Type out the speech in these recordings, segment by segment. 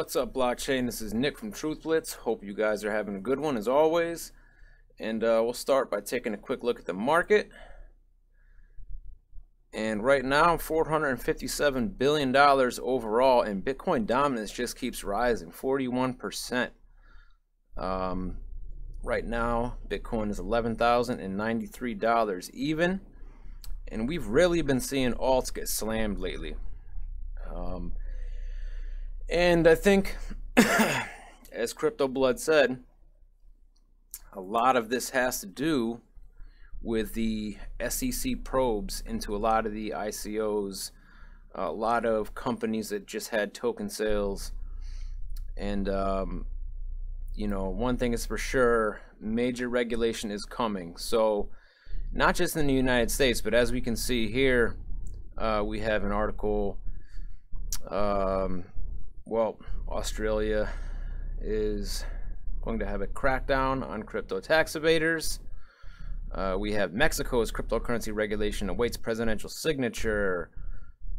What's up, blockchain? This is Nick from Truth Blitz. Hope you guys are having a good one as always. And we'll start by taking a quick look at the market. And right now, $457 billion overall, and Bitcoin dominance just keeps rising, 41%. Right now, Bitcoin is $11,093 even. And we've really been seeing alts get slammed lately. And I think, as Crypto Blood said, a lot of this has to do with the S.E.C probes into a lot of the ICOs, a lot of companies that just had token sales. And, you know, one thing is for sure, major regulation is coming. So, not just in the United States, but as we can see here, we have an article. Well, Australia is going to have a crackdown on crypto tax evaders. We have Mexico's cryptocurrency regulation awaits presidential signature.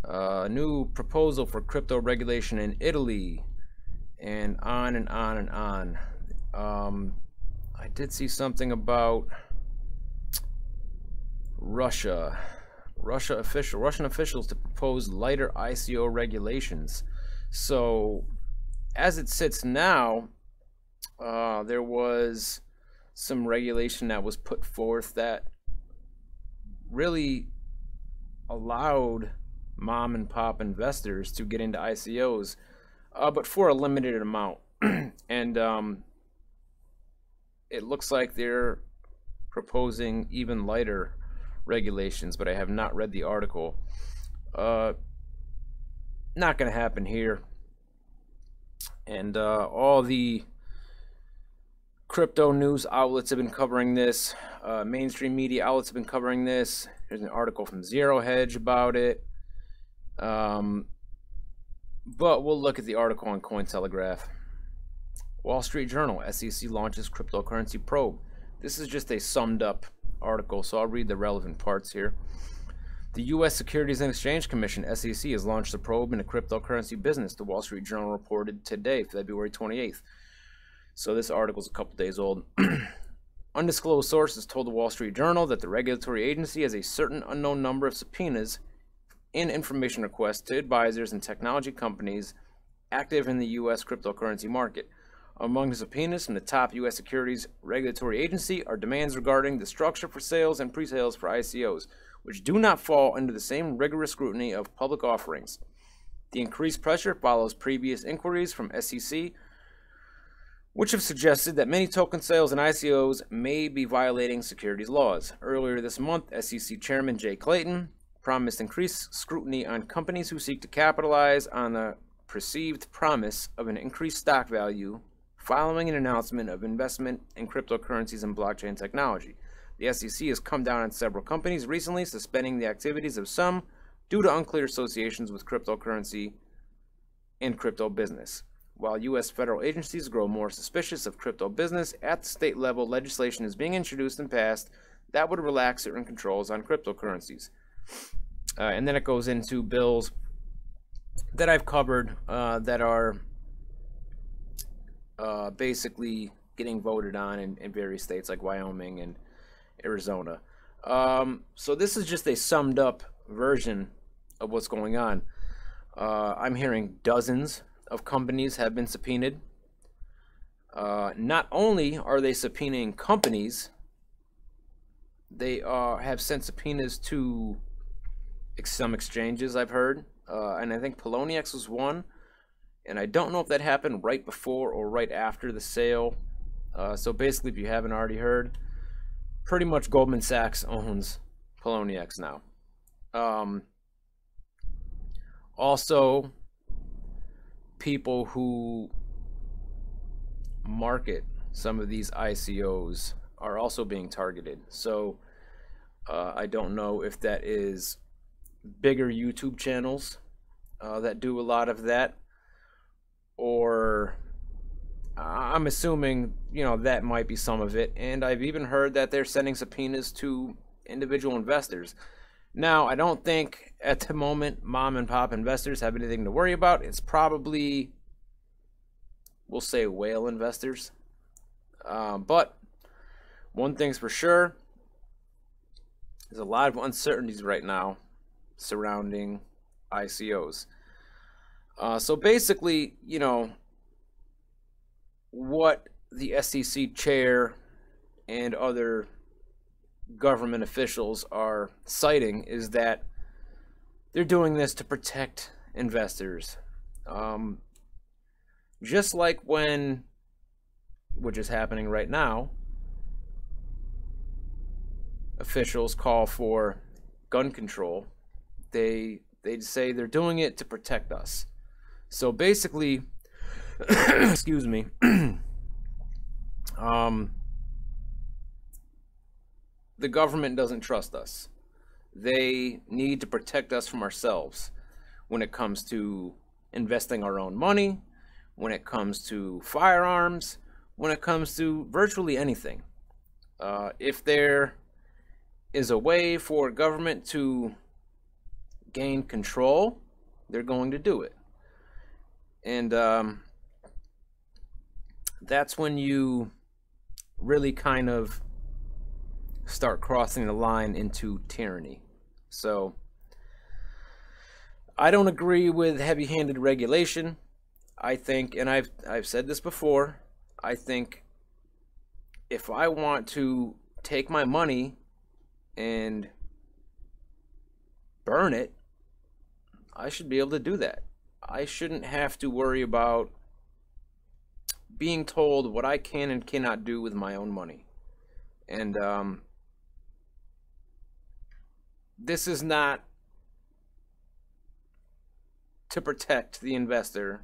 A new proposal for crypto regulation in Italy, and on and on and on. I did see something about Russian officials to propose lighter ICO regulations. So, as it sits now, there was some regulation that was put forth that really allowed mom and pop investors to get into ICOs, but for a limited amount. And it looks like they're proposing even lighter regulations, but I have not read the article. Not going to happen here. And all the crypto news outlets have been covering this. Mainstream media outlets have been covering this. There's an article from Zero Hedge about it. But we'll look at the article on Cointelegraph. Wall Street Journal, S.E.C launches cryptocurrency probe. This is just a summed up article, so I'll read the relevant parts here. The U.S. Securities and Exchange Commission, S.E.C, has launched a probe into cryptocurrency business, the Wall Street Journal reported today, February 28th. So this article is a couple days old. Undisclosed sources told the Wall Street Journal that the regulatory agency has a certain unknown number of subpoenas and information requests to advisors and technology companies active in the U.S. cryptocurrency market. Among the subpoenas from the top U.S. Securities Regulatory Agency are demands regarding the structure for sales and pre-sales for ICOs, which do not fall under the same rigorous scrutiny of public offerings. The increased pressure follows previous inquiries from S.E.C, which have suggested that many token sales and ICOs may be violating securities laws. Earlier this month, S.E.C Chairman Jay Clayton promised increased scrutiny on companies who seek to capitalize on the perceived promise of an increased stock value following an announcement of investment in cryptocurrencies and blockchain technology. The S.E.C has come down on several companies recently, suspending the activities of some due to unclear associations with cryptocurrency and crypto business. While U.S. federal agencies grow more suspicious of crypto business, at the state level, legislation is being introduced and passed that would relax certain controls on cryptocurrencies. And then it goes into bills that I've covered that are basically getting voted on in various states like Wyoming and Arizona. So this is just a summed up version of what's going on. I'm hearing dozens of companies have been subpoenaed. Not only are they subpoenaing companies, they have sent subpoenas to some exchanges, I've heard. And I think Poloniex was one. And I don't know if that happened right before or right after the sale. So basically, if you haven't already heard, pretty much Goldman Sachs owns Poloniex now. Also, people who market some of these ICOs are also being targeted. So I don't know if that is bigger YouTube channels that do a lot of that, or I'm assuming, you know, that might be some of it. And I've even heard that they're sending subpoenas to individual investors. Now, I don't think at the moment mom and pop investors have anything to worry about. It's probably we'll say whale investors. But one thing's for sure, there's a lot of uncertainties right now surrounding ICOs. So basically, you know, what the S.E.C chair and other government officials are citing is that they're doing this to protect investors. Just like when, which is happening right now, officials call for gun control, they say they're doing it to protect us. So basically, excuse me, the government doesn't trust us. They need to protect us from ourselves when it comes to investing our own money, when it comes to firearms, when it comes to virtually anything. If there is a way for government to gain control, they're going to do it. And that's when you really kind of start crossing the line into tyranny. So I don't agree with heavy-handed regulation. I think, and I've said this before, I think if I want to take my money and burn it, I should be able to do that. I shouldn't have to worry about being told what I can and cannot do with my own money. And this is not to protect the investor,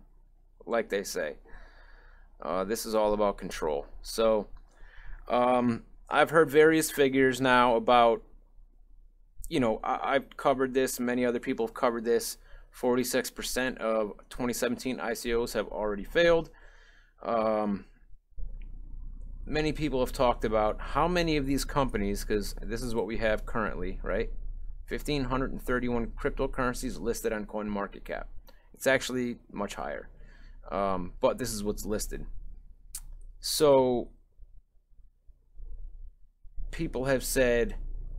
like they say. This is all about control. So I've heard various figures now about, you know, I've covered this, many other people have covered this. 46% of 2017 ICOs have already failed. Many people have talked about how many of these companies, because this is what we have currently, right? 1,531 cryptocurrencies listed on CoinMarketCap. It's actually much higher, but this is what's listed. So people have said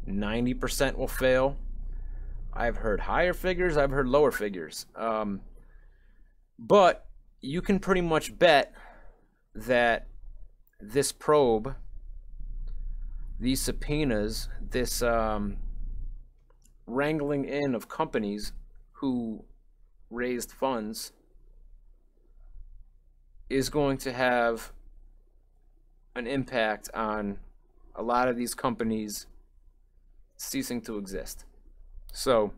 90% will fail. I've heard higher figures, I've heard lower figures. But you can pretty much bet that this probe, these subpoenas, this wrangling in of companies who raised funds is going to have an impact on a lot of these companies ceasing to exist. So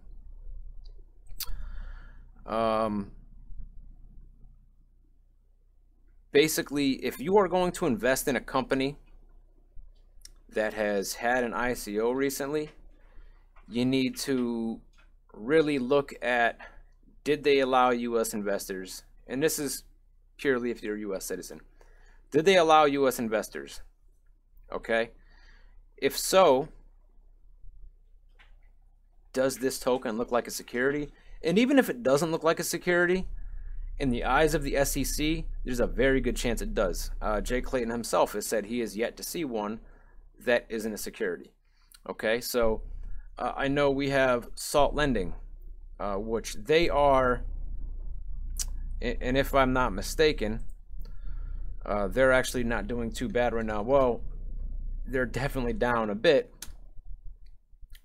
basically, if you are going to invest in a company that has had an ICO recently, you need to really look at, did they allow U.S. investors, and this is purely if you're a U.S. citizen, did they allow U.S. investors? Okay? If so, does this token look like a security? And even if it doesn't look like a security, in the eyes of the S.E.C, there's a very good chance it does. Jay Clayton himself has said he has yet to see one that isn't a security. Okay, so I know we have Salt Lending, which they are, and if I'm not mistaken, they're actually not doing too bad right now. Well, they're definitely down a bit,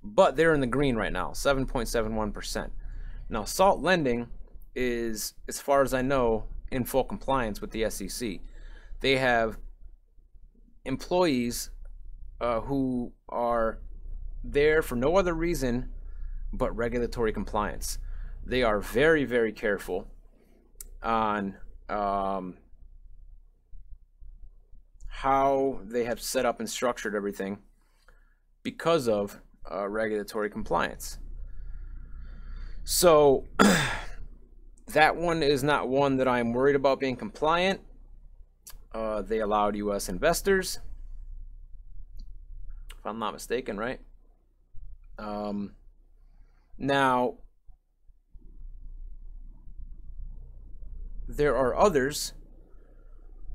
but they're in the green right now, 7.71%. Now, Salt Lending is, as far as I know, in full compliance with the S.E.C. They have employees who are there for no other reason but regulatory compliance. They are very, very careful on how they have set up and structured everything because of regulatory compliance. So that one is not one that I'm worried about being compliant. They allowed U.S. investors, if I'm not mistaken, right? Now, there are others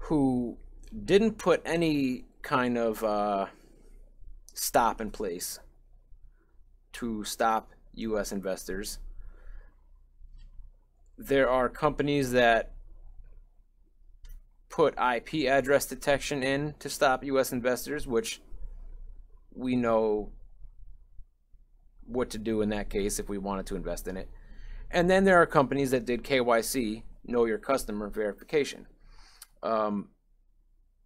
who didn't put any kind of stop in place to stop US investors. There are companies that put IP address detection in to stop US investors, which we know what to do in that case if we wanted to invest in it. And then there are companies that did KYC, know your customer verification.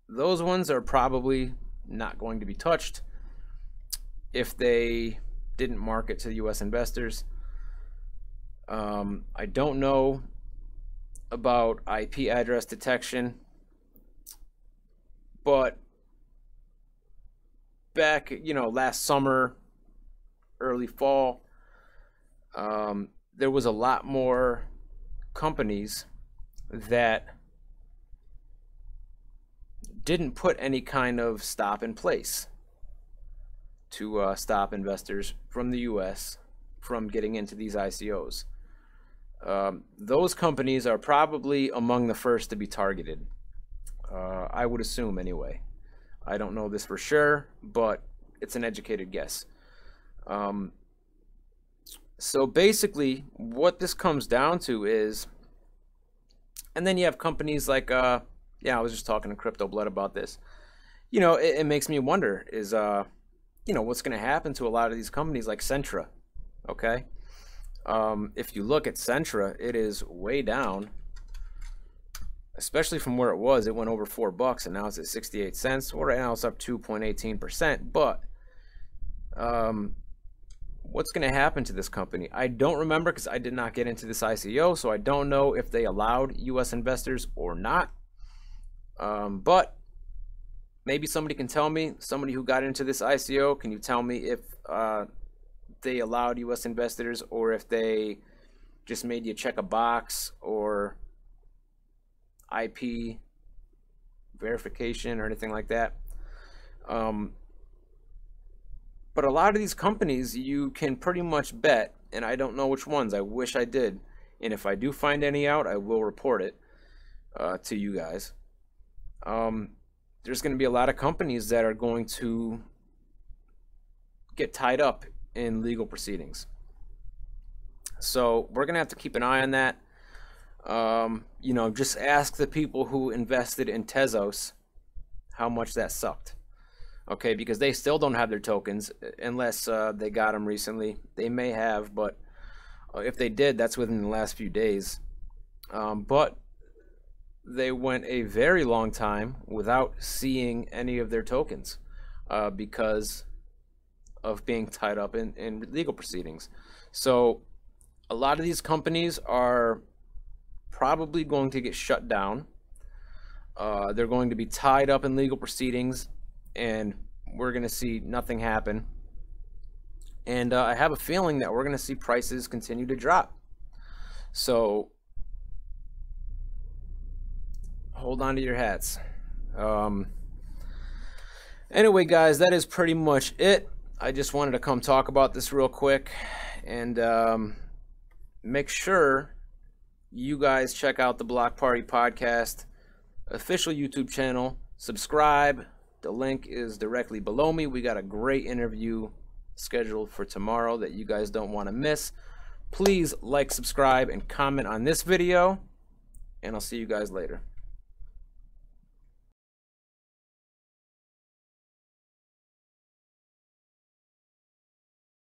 Those ones are probably not going to be touched if they didn't market to US investors. I don't know about IP address detection, but back, last summer, early fall, there was a lot more companies that didn't put any kind of stop in place to stop investors from the US from getting into these ICOs. Those companies are probably among the first to be targeted. I would assume anyway. I don't know this for sure, but it's an educated guess. So basically what this comes down to is, and then you have companies like, I was just talking to Crypto Blood about this. It makes me wonder is, what's going to happen to a lot of these companies like Centra, okay? If you look at Centra, it is way down, especially from where it was. It went over $4 and now it's at 68 cents. Well, right now it's up 2.18%, but what's going to happen to this company? I don't remember because I did not get into this ICO, so I don't know if they allowed US investors or not. But maybe somebody can tell me, somebody who got into this ICO, can you tell me if they allowed US investors or if they just made you check a box or IP verification or anything like that? But a lot of these companies you can pretty much bet, and I don't know which ones. I wish I did, and if I do find any out, I will report it to you guys. There's going to be a lot of companies that are going to get tied up in legal proceedings. So we're going to have to keep an eye on that. Just ask the people who invested in Tezos how much that sucked. Okay, because they still don't have their tokens unless they got them recently. They may have, but if they did, that's within the last few days. But they went a very long time without seeing any of their tokens because of being tied up in legal proceedings. So a lot of these companies are probably going to get shut down. They're going to be tied up in legal proceedings, and we're going to see nothing happen. And I have a feeling that we're going to see prices continue to drop. So hold on to your hats. Anyway, guys, that is pretty much it. I just wanted to come talk about this real quick and make sure you guys check out the Block Party Podcast official YouTube channel. Subscribe. The link is directly below me. We got a great interview scheduled for tomorrow that you guys don't want to miss. Please like, subscribe, and comment on this video, and I'll see you guys later.